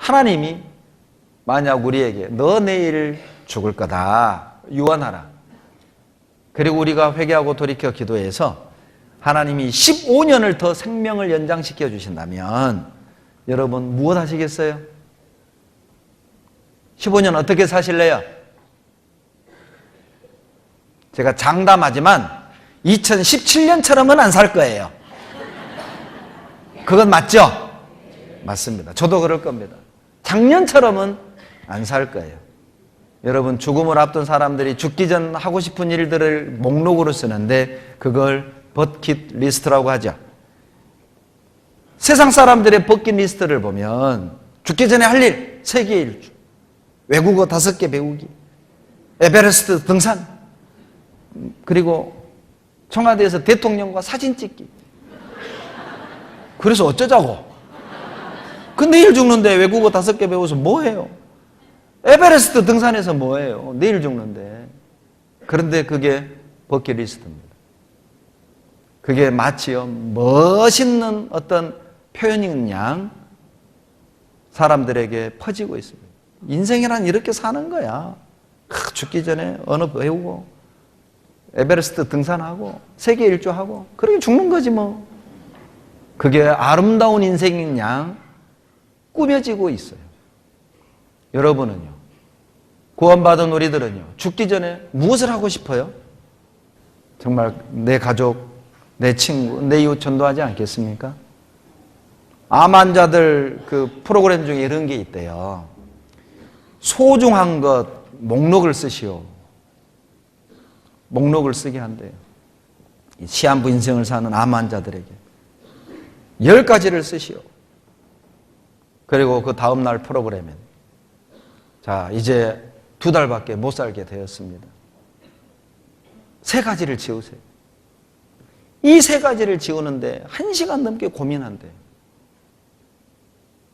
하나님이 만약 우리에게 너 내일 죽을 거다 유언하라. 그리고 우리가 회개하고 돌이켜 기도해서 하나님이 15년을 더 생명을 연장시켜 주신다면 여러분 무엇 하시겠어요? 15년 어떻게 사실래요? 제가 장담하지만 2017년처럼은 안 살 거예요. 그건 맞죠? 맞습니다. 저도 그럴 겁니다. 작년처럼은 안 살 거예요. 여러분 죽음을 앞둔 사람들이 죽기 전 하고 싶은 일들을 목록으로 쓰는데 그걸 버킷리스트라고 하죠. 세상 사람들의 버킷리스트를 보면 죽기 전에 할 일 3개 일주, 외국어 5개 배우기, 에베레스트 등산, 그리고 청와대에서 대통령과 사진 찍기. 그래서 어쩌자고? 그 내일 죽는데 외국어 5개 배워서 뭐해요? 에베레스트 등산해서 뭐해요? 내일 죽는데. 그런데 그게 버킷리스트입니다. 그게 마치요 멋있는 어떤 표현인 양 사람들에게 퍼지고 있습니다. 인생이란 이렇게 사는 거야. 죽기 전에 언어 배우고 에베레스트 등산하고 세계 일주하고 그렇게 죽는 거지 뭐. 그게 아름다운 인생인 양 꾸며지고 있어요. 여러분은요, 구원받은 우리들은요, 죽기 전에 무엇을 하고 싶어요? 정말 내 가족, 내 친구, 내 이웃 전도하지 않겠습니까? 암 환자들 그 프로그램 중에 이런 게 있대요. 소중한 것 목록을 쓰시오. 목록을 쓰게 한대요. 시한부 인생을 사는 암 환자들에게 10가지를 쓰시오. 그리고 그 다음날 프로그램에 자 이제 2달밖에 못 살게 되었습니다. 3가지를 지우세요. 이 3가지를 지우는데 1시간 넘게 고민한대요.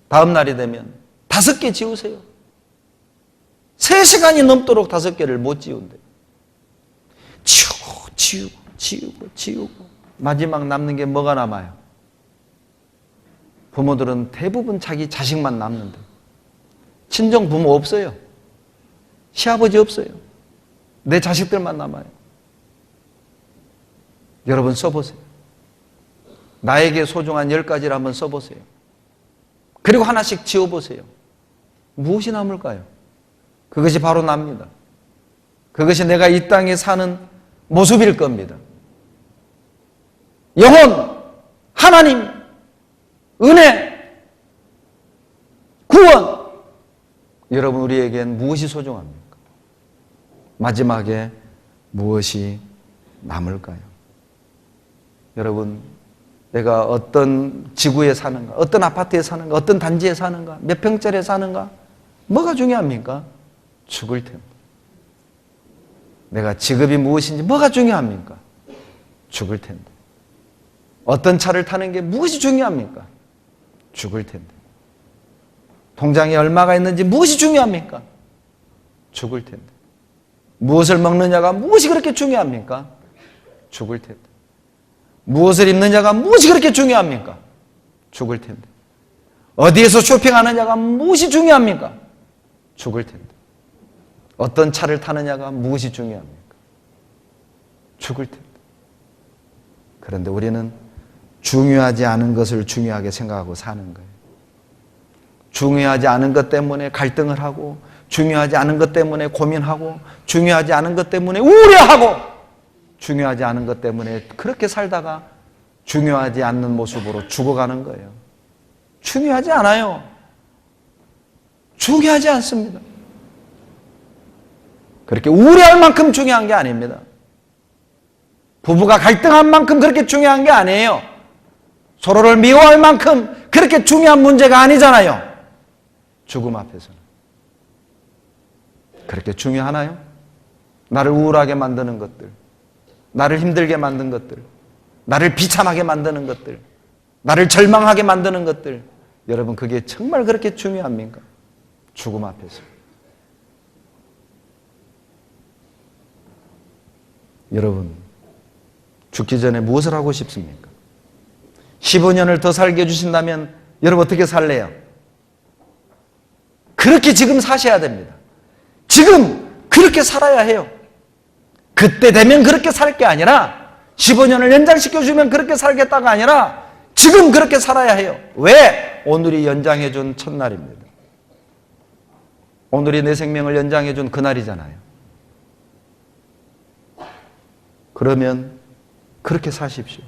다음 날이 되면 5개 지우세요. 3시간이 넘도록 5개를 못 지운대요. 지우고 마지막 남는 게 뭐가 남아요? 부모들은 대부분 자기 자식만 남는데 친정 부모 없어요. 시아버지 없어요. 내 자식들만 남아요. 여러분 써보세요. 나에게 소중한 10가지를 한번 써보세요. 그리고 하나씩 지워보세요. 무엇이 남을까요? 그것이 바로 납니다. 그것이 내가 이 땅에 사는 모습일 겁니다. 영혼, 하나님, 은혜, 구원. 여러분 우리에겐 무엇이 소중합니까? 마지막에 무엇이 남을까요? 여러분 내가 어떤 지구에 사는가, 어떤 아파트에 사는가, 어떤 단지에 사는가, 몇 평짜리에 사는가, 뭐가 중요합니까? 죽을 텐데. 내가 직업이 무엇인지 뭐가 중요합니까? 죽을 텐데. 어떤 차를 타는 게 무엇이 중요합니까? 죽을 텐데. 통장에 얼마가 있는지 무엇이 중요합니까? 죽을 텐데. 무엇을 먹느냐가 무엇이 그렇게 중요합니까? 죽을 텐데. 무엇을 입느냐가 무엇이 그렇게 중요합니까? 죽을 텐데. 어디에서 쇼핑하느냐가 무엇이 중요합니까? 죽을 텐데. 어떤 차를 타느냐가 무엇이 중요합니까? 죽을 텐데. 그런데 우리는 중요하지 않은 것을 중요하게 생각하고 사는 거예요. 중요하지 않은 것 때문에 갈등을 하고, 중요하지 않은 것 때문에 고민하고, 중요하지 않은 것 때문에 우려하고, 중요하지 않은 것 때문에 그렇게 살다가 중요하지 않는 모습으로 죽어가는 거예요. 중요하지 않아요. 중요하지 않습니다. 그렇게 우려할 만큼 중요한 게 아닙니다. 부부가 갈등한 만큼 그렇게 중요한 게 아니에요. 서로를 미워할 만큼 그렇게 중요한 문제가 아니잖아요. 죽음 앞에서는. 그렇게 중요하나요? 나를 우울하게 만드는 것들, 나를 힘들게 만든 것들, 나를 비참하게 만드는 것들, 나를 절망하게 만드는 것들, 여러분 그게 정말 그렇게 중요합니까? 죽음 앞에서. 여러분 죽기 전에 무엇을 하고 싶습니까? 15년을 더 살게 해주신다면 여러분 어떻게 살래요? 그렇게 지금 사셔야 됩니다. 지금 그렇게 살아야 해요. 그때 되면 그렇게 살 게 아니라 15년을 연장시켜주면 그렇게 살겠다가 아니라 지금 그렇게 살아야 해요. 왜? 오늘이 연장해준 첫날입니다. 오늘이 내 생명을 연장해준 그날이잖아요. 그러면 그렇게 사십시오.